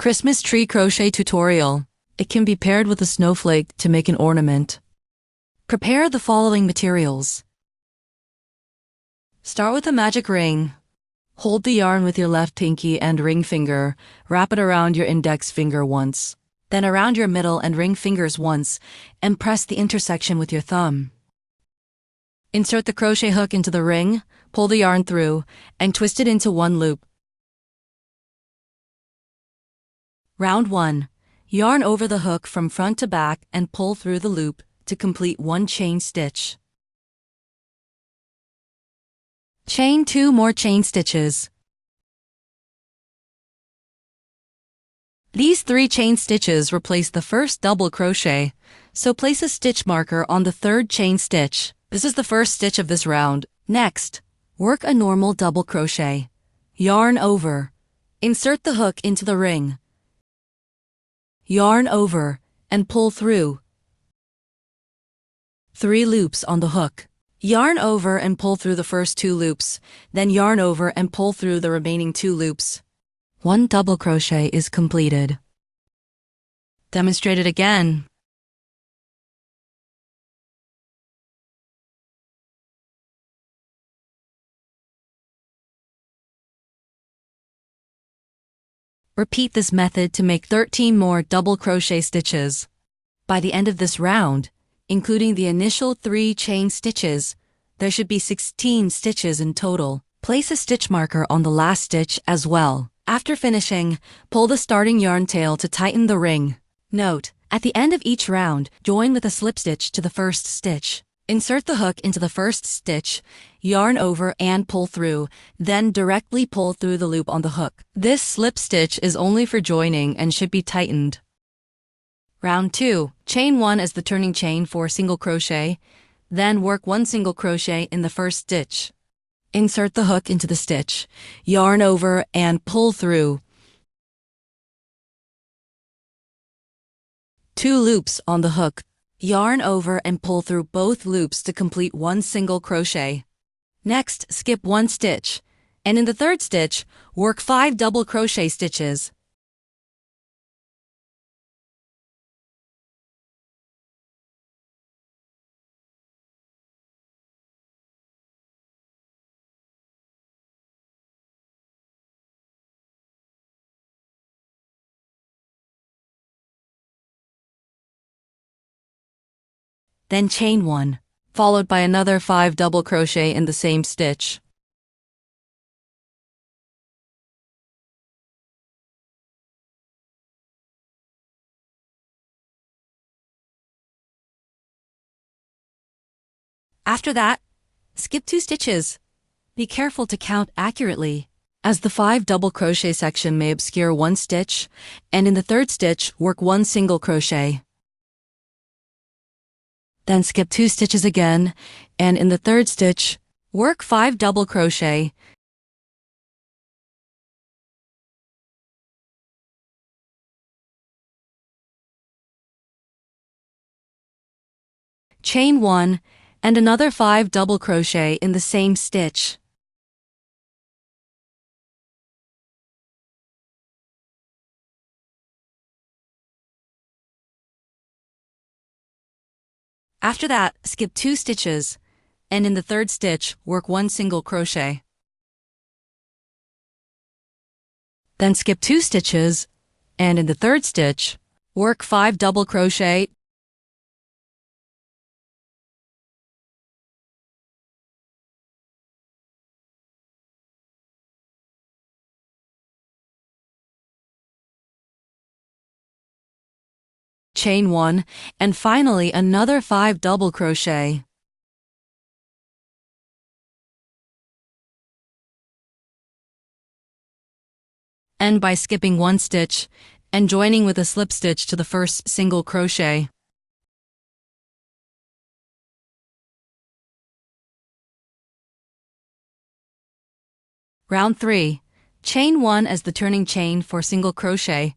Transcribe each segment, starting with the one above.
Christmas tree crochet tutorial. It can be paired with a snowflake to make an ornament. Prepare the following materials. Start with a magic ring. Hold the yarn with your left pinky and ring finger. Wrap it around your index finger once, then around your middle and ring fingers once, and press the intersection with your thumb. Insert the crochet hook into the ring, pull the yarn through, and twist it into one loop. Round 1. Yarn over the hook from front to back and pull through the loop to complete one chain stitch. Chain 2 more chain stitches. These 3 chain stitches replace the first double crochet, so place a stitch marker on the third chain stitch. This is the first stitch of this round. Next, work a normal double crochet. Yarn over. Insert the hook into the ring. Yarn over and pull through 3 loops on the hook. Yarn over and pull through the first 2 loops, then yarn over and pull through the remaining 2 loops. 1 double crochet is completed. Demonstrate it again. Repeat this method to make 13 more double crochet stitches. By the end of this round, including the initial 3 chain stitches, there should be 16 stitches in total. Place a stitch marker on the last stitch as well. After finishing, pull the starting yarn tail to tighten the ring. Note, at the end of each round, join with a slip stitch to the first stitch. Insert the hook into the first stitch, yarn over and pull through, then directly pull through the loop on the hook. This slip stitch is only for joining and should be tightened. Round 2. Chain 1 as the turning chain for single crochet, then work 1 single crochet in the first stitch. Insert the hook into the stitch, yarn over and pull through 2 loops on the hook. Yarn over and pull through both loops to complete 1 single crochet. Next, skip 1 stitch, and in the third stitch, work 5 double crochet stitches. Then chain 1, followed by another 5 double crochet in the same stitch. After that, skip 2 stitches. Be careful to count accurately, as the 5 double crochet section may obscure 1 stitch, and in the third stitch, work 1 single crochet. Then skip 2 stitches again, and in the third stitch, work 5 double crochet. Chain 1 and another 5 double crochet in the same stitch. After that, skip 2 stitches, and in the third stitch, work 1 single crochet. Then skip 2 stitches, and in the third stitch, work 5 double crochet. Chain 1, and finally another 5 double crochet. End by skipping 1 stitch and joining with a slip stitch to the first single crochet. Round 3. Chain 1 as the turning chain for single crochet.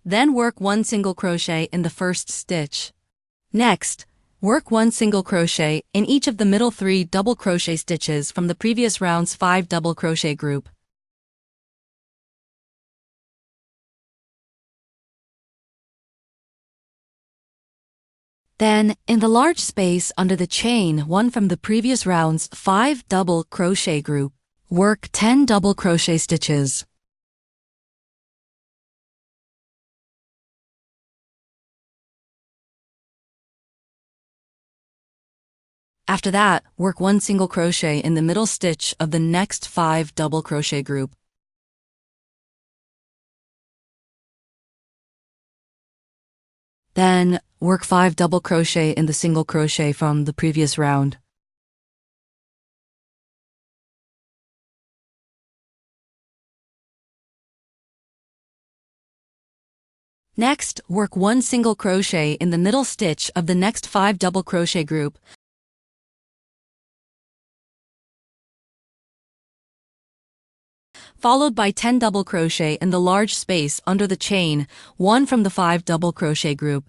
Then work 1 single crochet in the first stitch. Next, work 1 single crochet in each of the middle 3 double crochet stitches from the previous round's 5 double crochet group. Then, in the large space under the chain 1 from the previous round's 5 double crochet group, work 10 double crochet stitches. After that, work 1 single crochet in the middle stitch of the next 5 double crochet group. Then, work 5 double crochet in the single crochet from the previous round. Next, work 1 single crochet in the middle stitch of the next 5 double crochet group, followed by 10 double crochet in the large space under the chain 1 from the 5 double crochet group.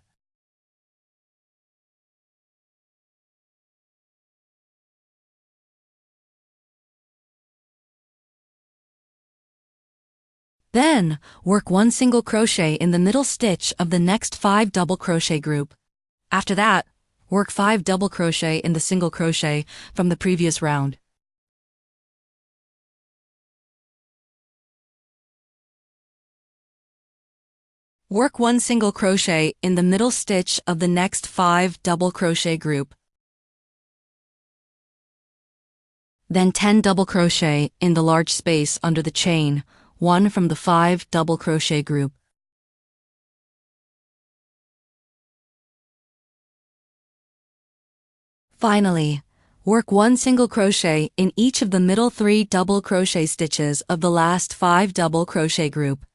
Then, work 1 single crochet in the middle stitch of the next 5 double crochet group. After that, work 5 double crochet in the single crochet from the previous round. Work 1 single crochet in the middle stitch of the next 5 double crochet group. Then 10 double crochet in the large space under the chain 1 from the 5 double crochet group. Finally, work 1 single crochet in each of the middle 3 double crochet stitches of the last 5 double crochet group.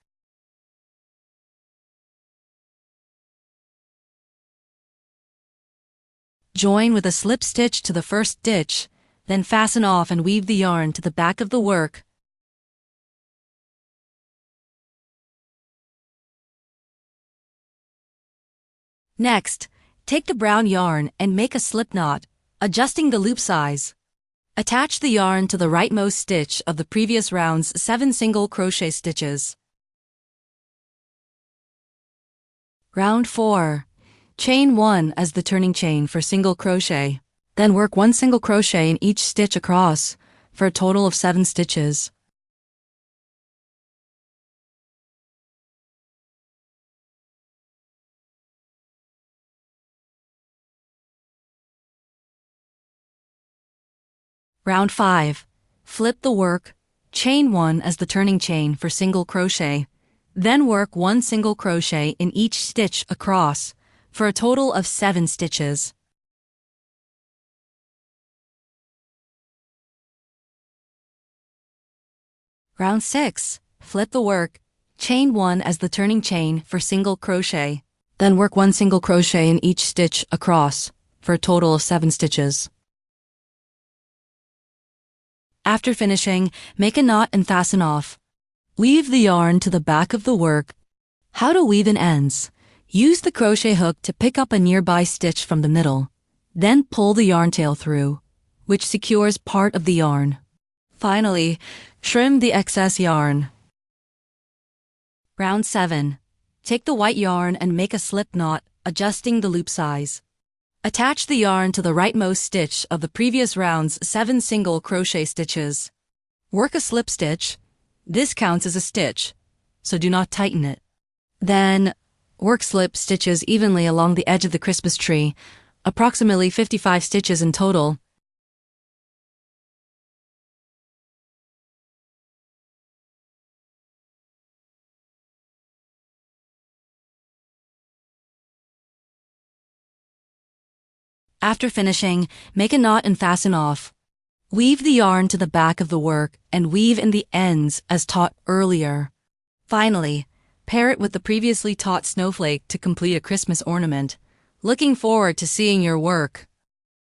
Join with a slip stitch to the first stitch, then fasten off and weave the yarn to the back of the work. Next, take the brown yarn and make a slip knot, adjusting the loop size. Attach the yarn to the rightmost stitch of the previous round's 7 single crochet stitches. Round 4. Chain 1 as the turning chain for single crochet. Then work 1 single crochet in each stitch across for a total of 7 stitches. Round 5. Flip the work, chain 1 as the turning chain for single crochet. Then work 1 single crochet in each stitch across for a total of 7 stitches. Round 6. Flip the work, chain 1 as the turning chain for single crochet. Then work 1 single crochet in each stitch across for a total of 7 stitches. After finishing, make a knot and fasten off. Weave the yarn to the back of the work. How to weave in ends. Use the crochet hook to pick up a nearby stitch from the middle. Then pull the yarn tail through, which secures part of the yarn. Finally, trim the excess yarn. Round 7. Take the white yarn and make a slip knot, adjusting the loop size. Attach the yarn to the rightmost stitch of the previous round's 7 single crochet stitches. Work a slip stitch. This counts as a stitch, so do not tighten it. Then, work slip stitches evenly along the edge of the Christmas tree, approximately 55 stitches in total. After finishing, make a knot and fasten off. Weave the yarn to the back of the work and weave in the ends as taught earlier. Finally, pair it with the previously taught snowflake to complete a Christmas ornament. Looking forward to seeing your work.